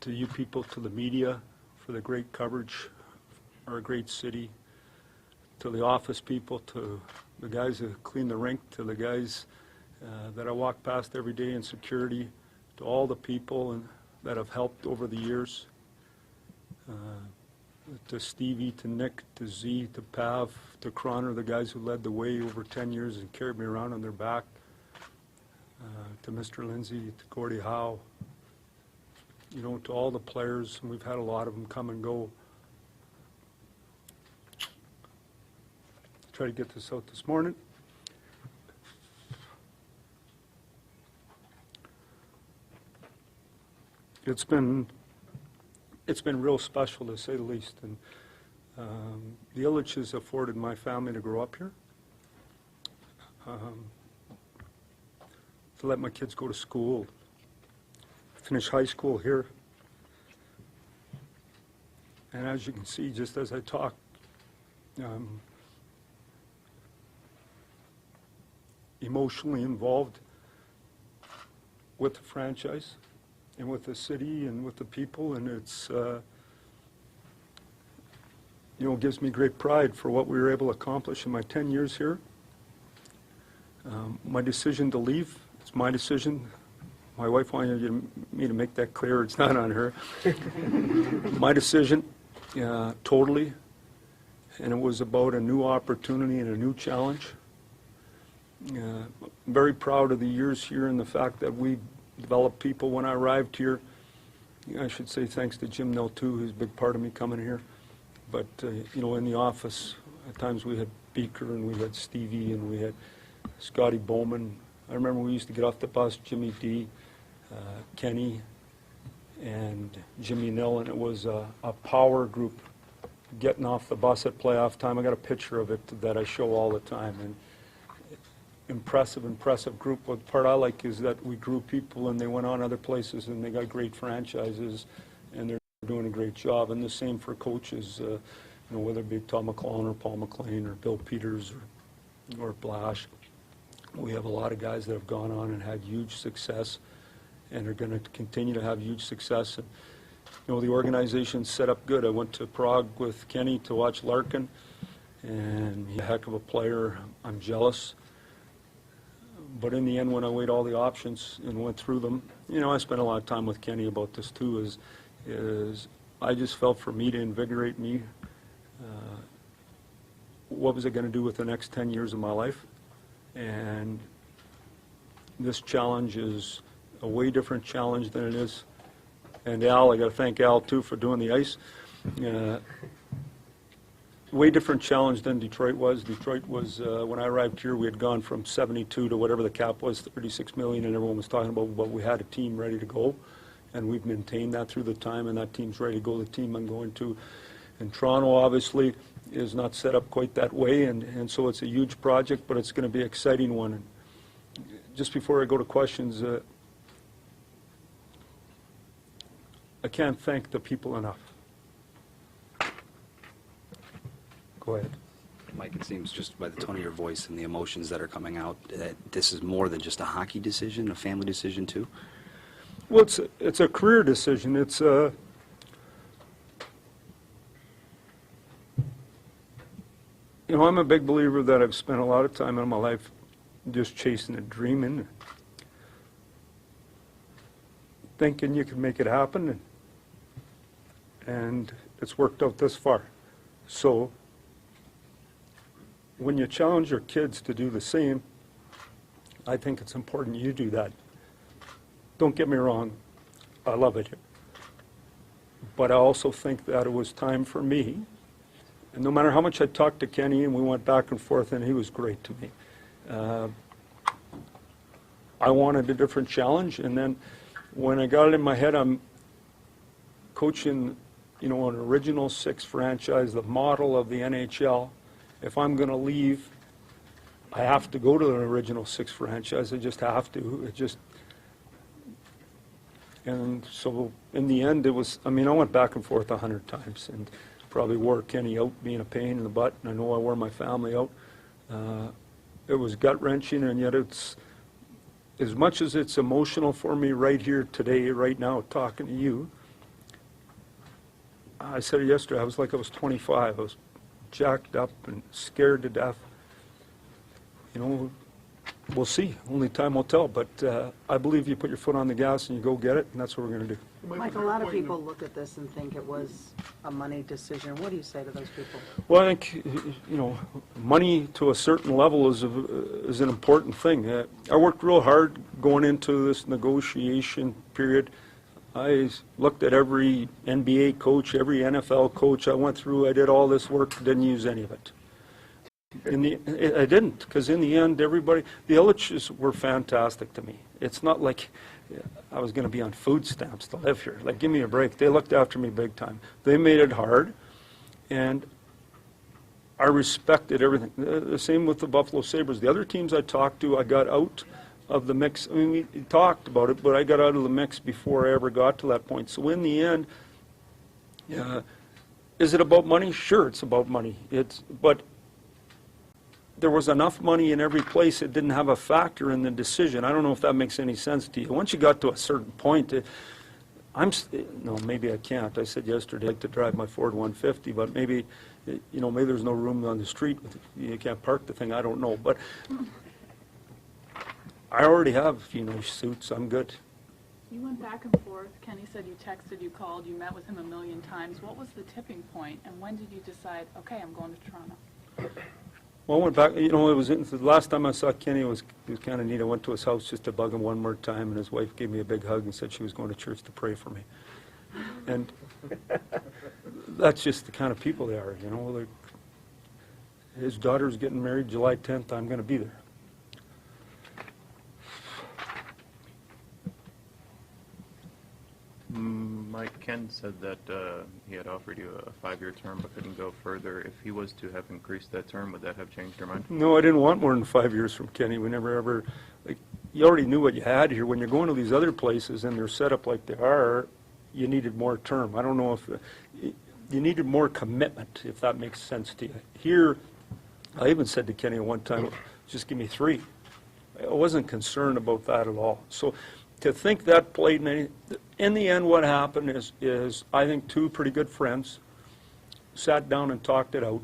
to you people, to the media, for the great coverage, our great city, to the office people, to the guys who clean the rink, to the guys that I walk past every day in security, to all the people that have helped over the years, to Stevie, to Nick, to Z, to Pav, to Croner, the guys who led the way over 10 years and carried me around on their back, to Mr. Lindsay, to Gordie Howe, you know, to all the players, and we've had a lot of them come and go. Try to get this out this morning. It's been real special, to say the least, and the Illich has afforded my family to grow up here, to let my kids go to school, finish high school here, and as you can see, just as I talk, emotionally involved with the franchise and with the city and with the people, and it's you know, gives me great pride for what we were able to accomplish in my 10 years here. My decision to leave, it's my decision. My wife wanted me to make that clear. It's not on her. My decision, totally, and it was about a new opportunity and a new challenge. I'm very proud of the years here and the fact that we developed people. When I arrived here, I should say thanks to Jim Nell too, who's a big part of me coming here. But you know, in the office, at times we had Beaker and we had Stevie and we had Scotty Bowman. I remember we used to get off the bus, Jimmy D, Kenny, and Jimmy Nill, and it was a power group getting off the bus at playoff time. I got a picture of it that I show all the time. And impressive group. What part I like is that we grew people and they went on other places and they got great franchises and they're doing a great job. And the same for coaches, you know, whether it be Tom McClellan or Paul McLean or Bill Peters or Blash. We have a lot of guys that have gone on and had huge success and are going to continue to have huge success. And, you know, the organization's set up good. I went to Prague with Kenny to watch Larkin, and he's a heck of a player. I'm jealous. But in the end, when I weighed all the options and went through them, you know, I spent a lot of time with Kenny about this too, is I just felt for me to invigorate me, what was I going to do with the next 10 years of my life? And this challenge is a way different challenge than it is. And Al, I got to thank Al too for doing the ice. Way different challenge than Detroit was. Detroit was, when I arrived here, we had gone from 72 to whatever the cap was, 36 million, and everyone was talking about, but we had a team ready to go, and we've maintained that through the time, and that team's ready to go. The team I'm going to in Toronto, obviously, is not set up quite that way, and so it's a huge project, but it's going to be an exciting one. And just before I go to questions, I can't thank the people enough. Go ahead. Mike, it seems just by the tone of your voice and the emotions that are coming out that this is more than just a hockey decision, a family decision too? Well, it's a career decision. It's a... You know, I'm a big believer that I've spent a lot of time in my life just chasing a dream and thinking you can make it happen, and it's worked out this far. So when you challenge your kids to do the same, I think it's important you do that. Don't get me wrong, I love it here. But I also think that it was time for me, and no matter how much I talked to Kenny and we went back and forth, and he was great to me, I wanted a different challenge. And then when I got it in my head, I'm coaching, you know, an original six franchise, the model of the NHL. If I'm going to leave, I have to go to an original six franchise. I just have to. And so in the end, it was, I mean, I went back and forth 100 times and probably wore Kenny out being a pain in the butt, and I know I wore my family out. It was gut-wrenching, and yet it's, as much as it's emotional for me right here today, right now, talking to you, I said it yesterday, I was like I was 25. I was jacked up and scared to death. You know, we'll see. Only time will tell. But I believe you put your foot on the gas and you go get it, and that's what we're going to do. Mike, a lot of people look at this and think it was a money decision. What do you say to those people? Well, I think, you know, money to a certain level is an important thing. I worked real hard going into this negotiation period. I looked at every NBA coach, every NFL coach I went through. I did all this work, didn't use any of it. I didn't, because in the end, everybody, the Ilitches were fantastic to me. It's not like I was going to be on food stamps to live here. Like, give me a break. They looked after me big time. They made it hard, and I respected everything. The same with the Buffalo Sabres. The other teams I talked to, I got out of the mix. I mean, we talked about it, but I got out of the mix before I ever got to that point. So in the end, is it about money? Sure, it's about money. But there was enough money in every place, it didn't have a factor in the decision. I don't know if that makes any sense to you. Once you got to a certain point, no, maybe I can't. I said yesterday I'd like to drive my Ford 150, but maybe, you know, maybe there's no room on the street. You can't park the thing. I don't know. But I already have, you know, suits. I'm good. You went back and forth. Kenny said you texted, you called, you met with him a million times. What was the tipping point, and when did you decide, okay, I'm going to Toronto? Well, I went back, you know, the last time I saw Kenny, it was kind of neat. I went to his house just to bug him one more time, and his wife gave me a big hug and said she was going to church to pray for me. And that's just the kind of people they are, you know. His daughter's getting married July 10th. I'm going to be there. Mike, Ken said that he had offered you a 5-year term but couldn't go further. If he was to have increased that term, would that have changed your mind? No, I didn't want more than 5 years from Kenny. We never ever, like, you already knew what you had here. When you're going to these other places and they're set up like they are, you needed more term. I don't know if, you needed more commitment, if that makes sense to you. Here, I even said to Kenny at one time, just give me 3. I wasn't concerned about that at all. So to think that played in the end, what happened is I think 2 pretty good friends sat down and talked it out.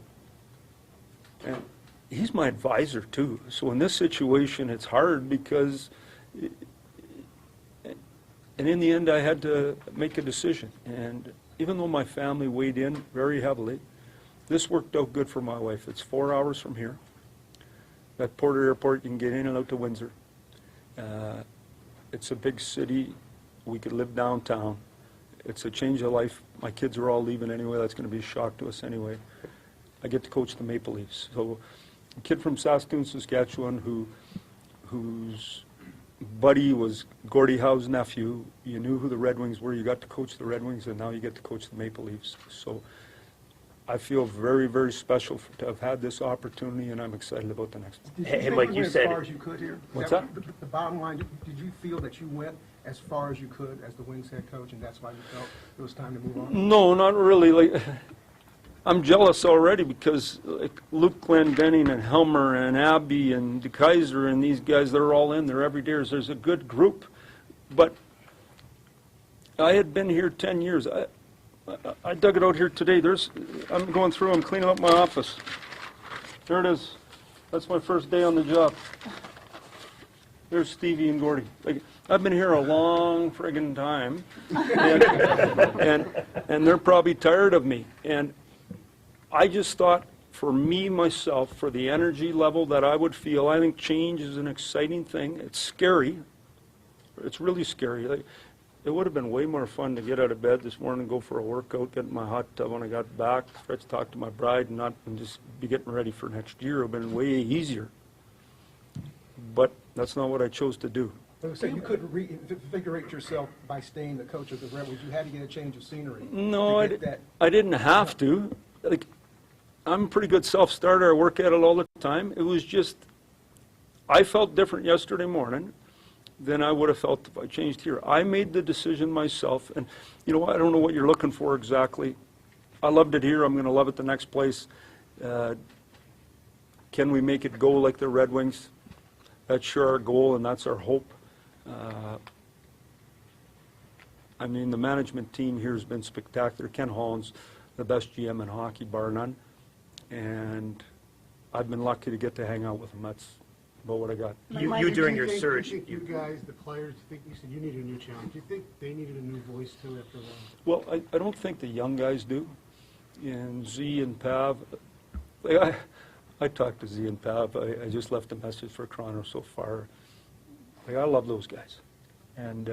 And he's my advisor too. So in this situation, it's hard because, and in the end, I had to make a decision. And even though my family weighed in very heavily, this worked out good for my wife. It's 4 hours from here. At Porter Airport, you can get in and out to Windsor. It's a big city. We could live downtown. It's a change of life. My kids are all leaving anyway. That's going to be a shock to us anyway. I get to coach the Maple Leafs. So a kid from Saskatoon, Saskatchewan, whose buddy was Gordie Howe's nephew. You knew who the Red Wings were. You got to coach the Red Wings, and now you get to coach the Maple Leafs. So I feel very, very special to have had this opportunity, and I'm excited about the next one. Hey, Mike, you said as far as you could here? What's that? The bottom line, did you feel that you went as far as you could as the Wings head coach, and that's why you felt it was time to move on? No, not really. Like, I'm jealous already because like Luke Glendening and Helmer and Abby and DeKaiser and these guys, they're all in there every day. There's a good group. But I had been here 10 years. I dug it out here today. I'm going through, I'm cleaning up my office. There it is. That's my first day on the job. There's Stevie and Gordie. Like, I've been here a long friggin' time, and they're probably tired of me. And I just thought, for me, myself, for the energy level that I would feel, I think change is an exciting thing. It's scary. It's really scary. Like, it would have been way more fun to get out of bed this morning and go for a workout, get in my hot tub when I got back, stretch, talk to my bride, and just be getting ready for next year. It would have been way easier. But that's not what I chose to do. So you couldn't reinvigorate yourself by staying the coach of the Red Wings. You had to get a change of scenery. No, to get that. I didn't have to. Like, I'm a pretty good self-starter. I work at it all the time. It was just, I felt different yesterday morning than I would have felt if I changed here. I made the decision myself, and you know, I don't know what you're looking for exactly. I loved it here. I'm going to love it the next place. Can we make it go like the Red Wings? That's sure our goal, and that's our hope. I mean, the management team here has been spectacular. Ken Holland's the best GM in hockey, bar none. And I've been lucky to get to hang out with him. That's about what I got. You during your search, You think you guys, the players, you said you needed a new challenge. Do you think they needed a new voice too after a while? Well, I don't think the young guys do. And Z and Pav, like I talked to Z and Pav. I just left a message for Toronto so far. Like, I love those guys. And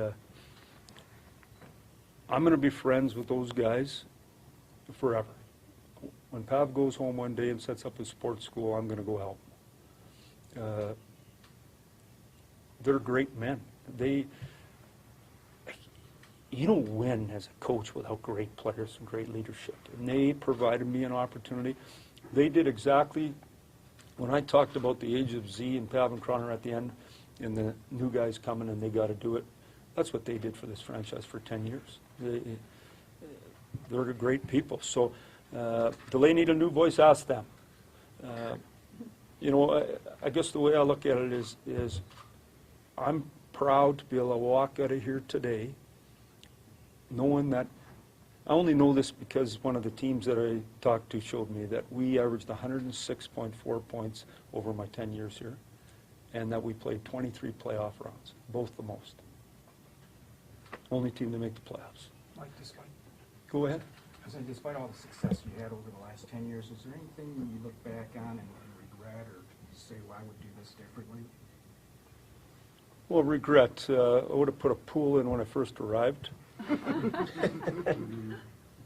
I'm going to be friends with those guys forever. When Pav goes home one day and sets up a sports school, I'm going to go help him. They're great men. You don't win as a coach without great players and great leadership. And they provided me an opportunity. They did exactly, when I talked about the age of Z and Pav and Croner at the end, and the new guys coming and they got to do it, that's what they did for this franchise for 10 years. They're great people. So do they need a new voice? Ask them. You know, I guess the way I look at it is I'm proud to be able to walk out of here today knowing that, I only know this because one of the teams that I talked to showed me that we averaged 106.4 points over my 10 years here, and that we played 23 playoff rounds, both the most. Only team to make the playoffs. Mike, despite, Go ahead. I said, despite all the success you had over the last 10 years, is there anything you look back on and regret, or you say, well, I would do this differently? Well, regret. I would have put a pool in when I first arrived.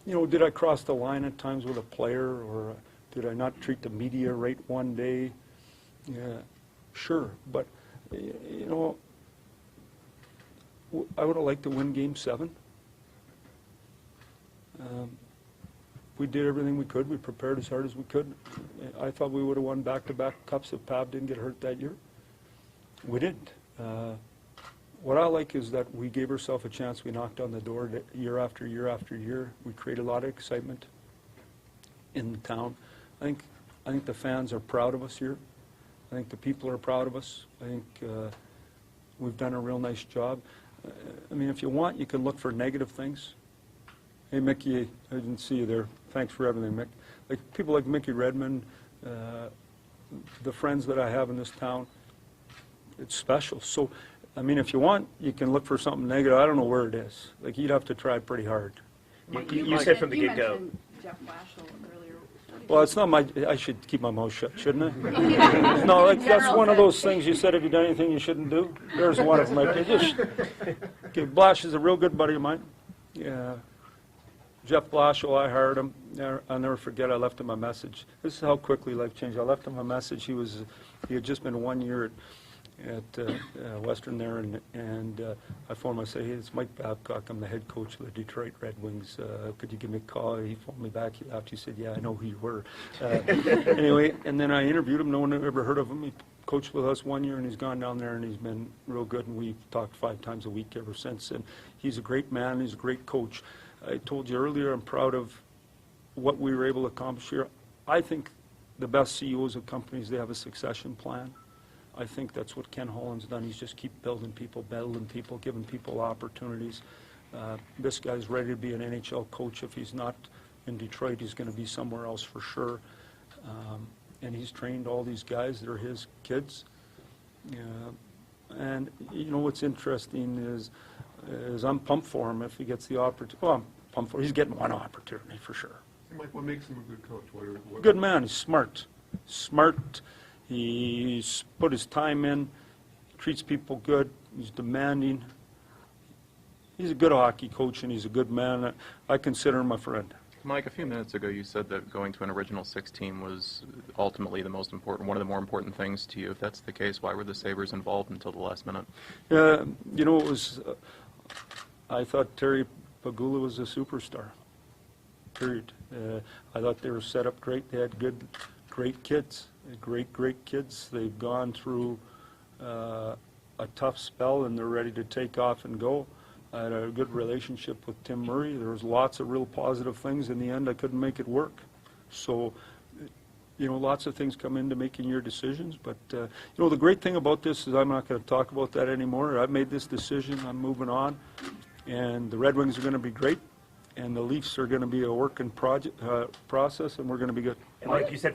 You know, did I cross the line at times with a player, or did I not treat the media right one day? Yeah, sure. But, you know, I would have liked to win Game 7. We did everything we could. We prepared as hard as we could. I thought we would have won back-to-back cups if Pav didn't get hurt that year. We didn't. What I like is that we gave ourselves a chance. We knocked on the door year after year after year. We created a lot of excitement in the town. I think the fans are proud of us here. I think the people are proud of us. I think we've done a real nice job. I mean, if you want, you can look for negative things. Hey, Mickey, I didn't see you there. Thanks for everything, Mick. Like people like Mickey Redmond, the friends that I have in this town, it's special. So, I mean, if you want, you can look for something negative. I don't know where it is. Like, you'd have to try pretty hard. You said from the get-go. You mentioned Jeff Blashill earlier. Well, it's not I should keep my mouth shut, shouldn't I? No, like, that's one of those things you said, have you done anything you shouldn't do? There's one of them. Okay, Blash is a real good buddy of mine. Yeah. Jeff Blashill, I hired him. I'll never forget, I left him a message. This is how quickly life changed. I left him a message. He had just been 1 year at Western there, and I phoned him. I said, hey, it's Mike Babcock. I'm the head coach of the Detroit Red Wings. Could you give me a call? He phoned me back. He laughed. He said, yeah, I know who you were. Anyway, and then I interviewed him. No one had ever heard of him. He coached with us 1 year, and he's gone down there, and he's been real good, and we've talked 5 times a week ever since. And he's a great man. He's a great coach. I told you earlier, I'm proud of what we were able to accomplish here. I think the best CEOs of companies, they have a succession plan. I think that's what Ken Holland's done. He's just keep building people, giving people opportunities. This guy's ready to be an NHL coach. If he's not in Detroit, he's going to be somewhere else for sure. And he's trained all these guys. They're his kids. And you know what's interesting is I'm pumped for him if he gets the opportunity. Well, I'm pumped for him. He's getting one opportunity for sure. Mike, what makes him a good coach? Good man. He's smart. He's put his time in, treats people good, he's demanding. He's a good hockey coach, and he's a good man. I consider him a friend. Mike, a few minutes ago you said that going to an original 16 was ultimately the most important, one of the more important things to you. If that's the case, why were the Sabres involved until the last minute? You know, it was, I thought Terry Pagula was a superstar, period. I thought they were set up great. They had great kids, great kids. They've gone through a tough spell, and they're ready to take off and go. I had a good relationship with Tim Murray. There was lots of real positive things. In the end, I couldn't make it work. So, you know, lots of things come into making your decisions. But, you know, the great thing about this is I'm not going to talk about that anymore. I've made this decision. I'm moving on. And the Red Wings are going to be great, and the Leafs are going to be a work in process, and we're going to be good. And like you said,